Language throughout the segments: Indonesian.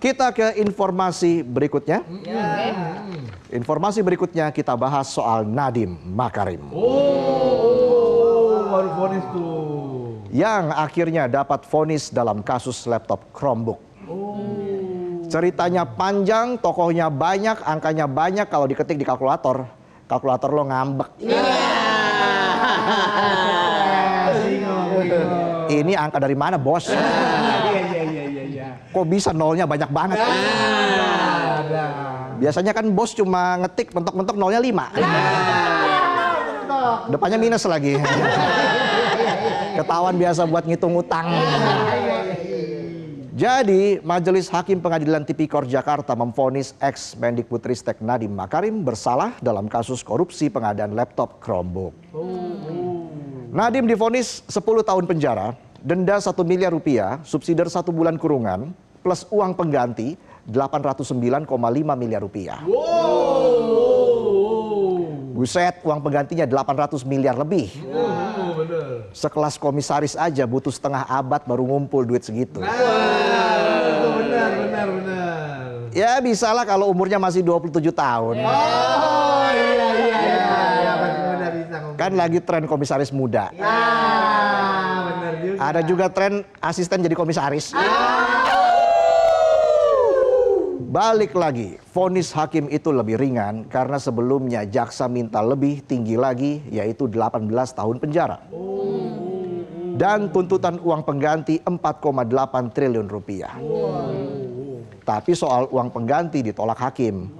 Kita ke informasi berikutnya. Informasi berikutnya kita bahas soal Nadiem Makarim. Baru vonis tuh. Yang akhirnya dapat vonis dalam kasus laptop Chromebook. Ceritanya panjang, tokohnya banyak, angkanya banyak. Kalau diketik di kalkulator lo ngambek. Ini angka dari mana, bos? Kok bisa nolnya banyak banget? Biasanya kan bos cuma ngetik mentok-mentok nolnya 5. Depannya minus lagi. Ketahuan biasa buat ngitung utang. Jadi, Majelis Hakim Pengadilan Tipikor Jakarta memvonis ex-Mendikbudristek Nadiem Makarim bersalah dalam kasus korupsi pengadaan laptop Chromebook. Nadiem divonis 10 tahun penjara, denda 1 miliar rupiah, subsidi 1 bulan kurungan, plus uang pengganti 809,5 miliar rupiah. Buset, uang penggantinya 800 miliar lebih. Sekelas komisaris aja butuh setengah abad baru ngumpul duit segitu. Benar. Ya bisalah kalau umurnya masih 27 tahun. Iya. Benar bisa ngomong. Kan lagi tren komisaris muda. Benar juga. Ada juga tren asisten jadi komisaris. Balik lagi, vonis hakim itu lebih ringan karena sebelumnya jaksa minta lebih tinggi lagi, yaitu 18 tahun penjara. Dan tuntutan uang pengganti 4,8 triliun rupiah. Tapi soal uang pengganti ditolak hakim.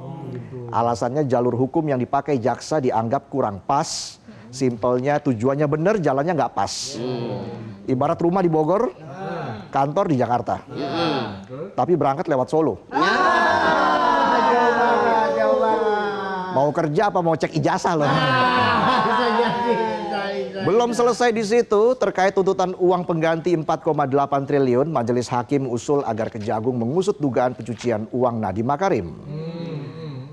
Alasannya jalur hukum yang dipakai jaksa dianggap kurang pas. Simpelnya tujuannya benar, jalannya nggak pas. Ibarat rumah di Bogor, kantor di Jakarta. Tapi berangkat lewat Solo. Mau kerja apa mau cek ijazah loh. Belum selesai di situ, terkait tuntutan uang pengganti 4,8 triliun, Majelis Hakim usul agar Kejagung mengusut dugaan pencucian uang Nadiem Makarim.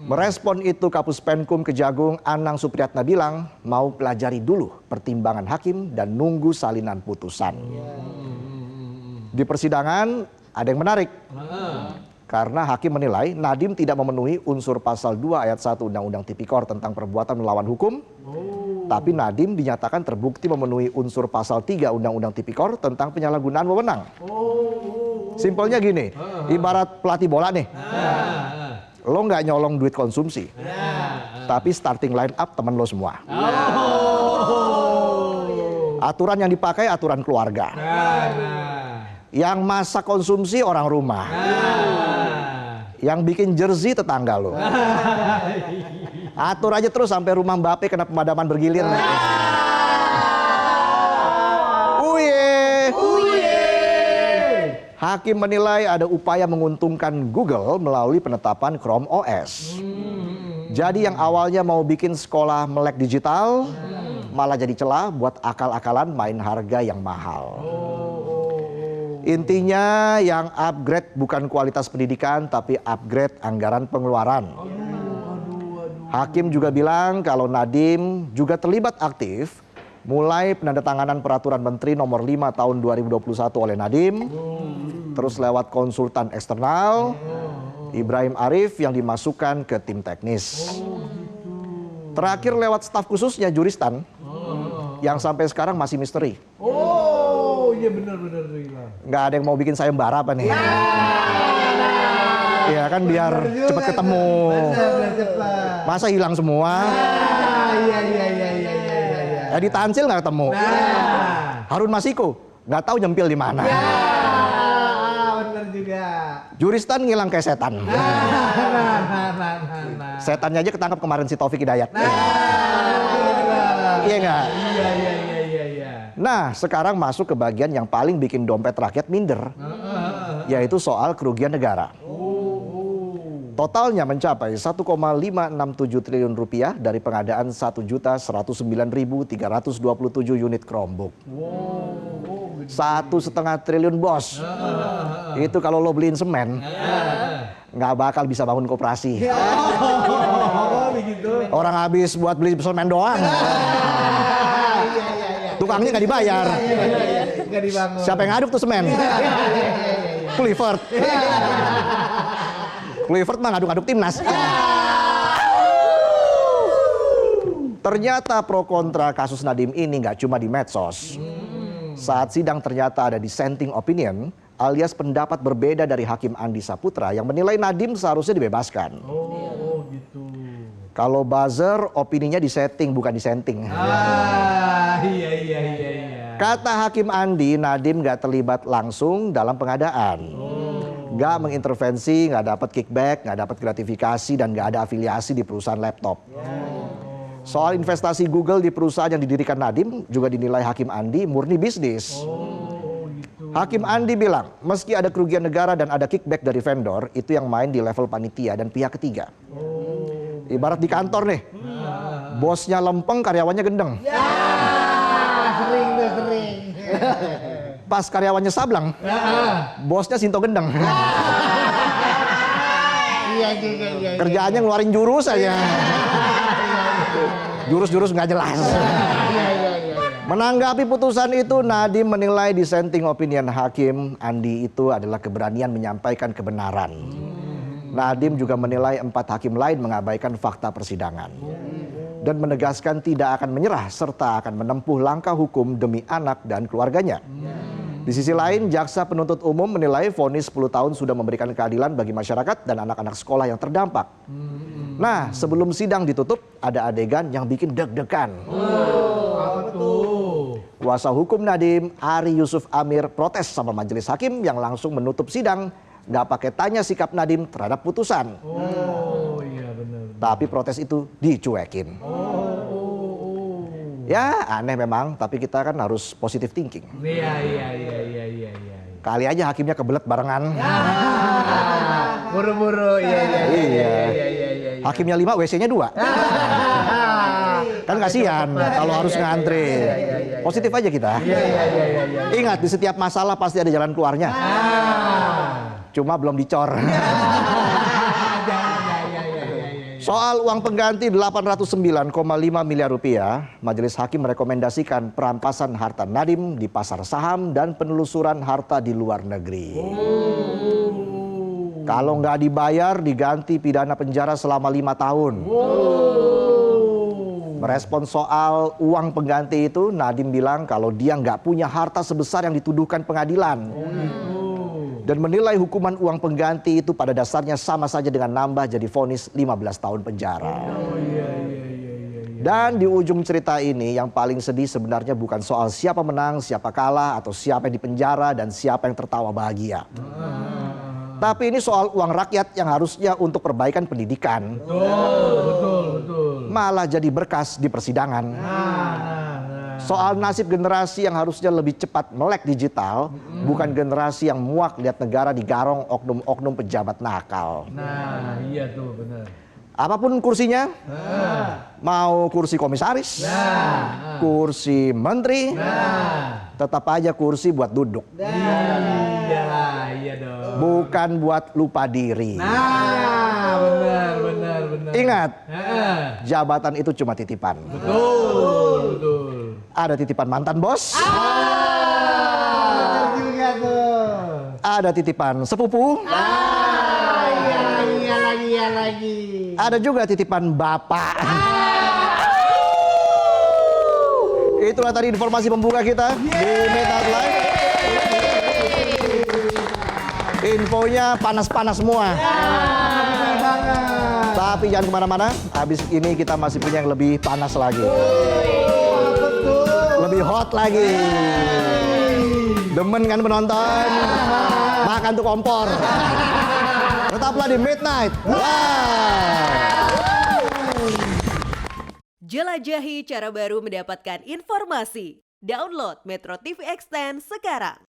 Merespon itu Kapus Penkum Kejagung Anang Supriyatna bilang mau pelajari dulu pertimbangan hakim dan nunggu salinan putusan. Di persidangan ada yang menarik. Karena hakim menilai Nadiem tidak memenuhi unsur pasal 2 ayat 1 Undang-Undang Tipikor tentang perbuatan melawan hukum. Tapi Nadiem dinyatakan terbukti memenuhi unsur pasal 3 Undang-Undang Tipikor tentang penyalahgunaan wewenang. Simpelnya gini, ibarat pelatih bola nih. Lo nggak nyolong duit konsumsi. Tapi starting line up temen lo semua. Aturan yang dipakai aturan keluarga. Yang masak konsumsi orang rumah. Yang bikin jersey tetangga lo. Atur aja terus sampai rumah Mbappe kena pemadaman bergilir. Hakim menilai ada upaya menguntungkan Google melalui penetapan Chrome OS. Jadi yang awalnya mau bikin sekolah melek digital, malah jadi celah buat akal-akalan main harga yang mahal. Intinya yang upgrade bukan kualitas pendidikan, tapi upgrade anggaran pengeluaran. Hakim juga bilang kalau Nadiem juga terlibat aktif, mulai penandatanganan peraturan Menteri nomor 5 tahun 2021 oleh Nadiem, terus lewat konsultan eksternal, Ibrahim Arif yang dimasukkan ke tim teknis. Terakhir lewat staf khususnya Juristan, yang sampai sekarang masih misteri. Iya benar. Nggak ada yang mau bikin sayembara apa nih? Iya kan biar cepet ketemu. Masa hilang semua? Iya. Edi Tansil nggak ketemu. Harun Masiku nggak tahu nyempil di mana. Benar juga. Juristan ngilang kayak setan. Setannya aja ketangkap kemarin si Taufik Hidayat. Iya nggak? Iya. Nah, sekarang masuk ke bagian yang paling bikin dompet rakyat minder, yaitu soal kerugian negara. Totalnya mencapai 1,567 triliun rupiah dari pengadaan 1.109.327 unit Chromebook. 1,5 triliun bos. Itu kalau lo beliin semen, nggak bakal bisa bangun koperasi. Orang habis buat beli semen doang. Tukangnya nggak dibayar. Nggak dibangun. Siapa yang ngaduk tuh semen? Kluivert. Kluivert mah ngaduk-ngaduk timnas. Ternyata pro kontra kasus Nadiem ini nggak cuma di medsos. Saat sidang ternyata ada dissenting opinion alias pendapat berbeda dari Hakim Andi Saputra yang menilai Nadiem seharusnya dibebaskan. Oh gitu. Kalau buzzer opininya disetting bukan disenting. Iya. Kata Hakim Andi, Nadiem nggak terlibat langsung dalam pengadaan. Nggak mengintervensi, nggak dapat kickback, nggak dapat gratifikasi, dan nggak ada afiliasi di perusahaan laptop. Soal investasi Google di perusahaan yang didirikan Nadiem juga dinilai Hakim Andi murni bisnis. Hakim Andi bilang, meski ada kerugian negara dan ada kickback dari vendor, itu yang main di level panitia dan pihak ketiga. Ibarat di kantor nih, bosnya lempeng, karyawannya gendeng. Sering. Pas karyawannya sablang, bosnya sinto gendeng. Iya juga. Kerjaannya ngeluarin jurus aja. Jurus-jurus nggak jelas. Menanggapi putusan itu, Nadiem menilai dissenting opinion Hakim Andi itu adalah keberanian menyampaikan kebenaran. Nadiem juga menilai 4 hakim lain mengabaikan fakta persidangan. Dan menegaskan tidak akan menyerah serta akan menempuh langkah hukum demi anak dan keluarganya. Di sisi lain, jaksa penuntut umum menilai vonis 10 tahun sudah memberikan keadilan bagi masyarakat dan anak-anak sekolah yang terdampak. Nah, sebelum sidang ditutup, ada adegan yang bikin deg-degan. Apa tuh? Kuasa hukum Nadiem, Ari Yusuf Amir, protes sama majelis hakim yang langsung menutup sidang, nggak pakai tanya sikap Nadiem terhadap putusan. Oh iya benar. Tapi protes itu dicuekin. Ya aneh memang, tapi kita kan harus positive thinking. Iya. Kali aja hakimnya kebelet barengan. Buru-buru, iya. Hakimnya 5, WC-nya 2. Kan kasihan kalau harus ngantri. Positif aja kita. Iya. Ingat, di setiap masalah pasti ada jalan keluarnya. Cuma belum dicor. Soal uang pengganti 809,5 miliar rupiah, Majelis Hakim merekomendasikan perampasan harta Nadiem di pasar saham dan penelusuran harta di luar negeri. Kalau nggak dibayar, diganti pidana penjara selama 5 tahun. Merespon soal uang pengganti itu, Nadiem bilang kalau dia nggak punya harta sebesar yang dituduhkan pengadilan. Dan menilai hukuman uang pengganti itu pada dasarnya sama saja dengan nambah jadi vonis 15 tahun penjara. Dan di ujung cerita ini yang paling sedih sebenarnya bukan soal siapa menang, siapa kalah, atau siapa yang dipenjara dan siapa yang tertawa bahagia. Tapi ini soal uang rakyat yang harusnya untuk perbaikan pendidikan. Betul. Malah jadi berkas di persidangan. Soal nasib generasi yang harusnya lebih cepat melek digital, bukan generasi yang muak lihat negara digarong oknum-oknum pejabat nakal. Nah, iya tuh benar. Apapun kursinya, mau kursi komisaris, kursi menteri, tetap aja kursi buat duduk. Iya dong. Bukan buat lupa diri. Benar. Ingat, jabatan itu cuma titipan. Betul. Ada titipan mantan bos, Benar juga tuh. ada titipan sepupu, Iya lagi. ada juga titipan bapak. Itulah tadi informasi pembuka kita di Midnight Live. Infonya panas-panas semua. Tapi jangan kemana-mana, habis ini kita masih punya yang lebih panas lagi. Lebih hot lagi. Demen kan penonton? Makan tuh kompor. Tetaplah di Midnight Live. Jelajahi cara baru mendapatkan informasi. Download Metro TV Extend sekarang.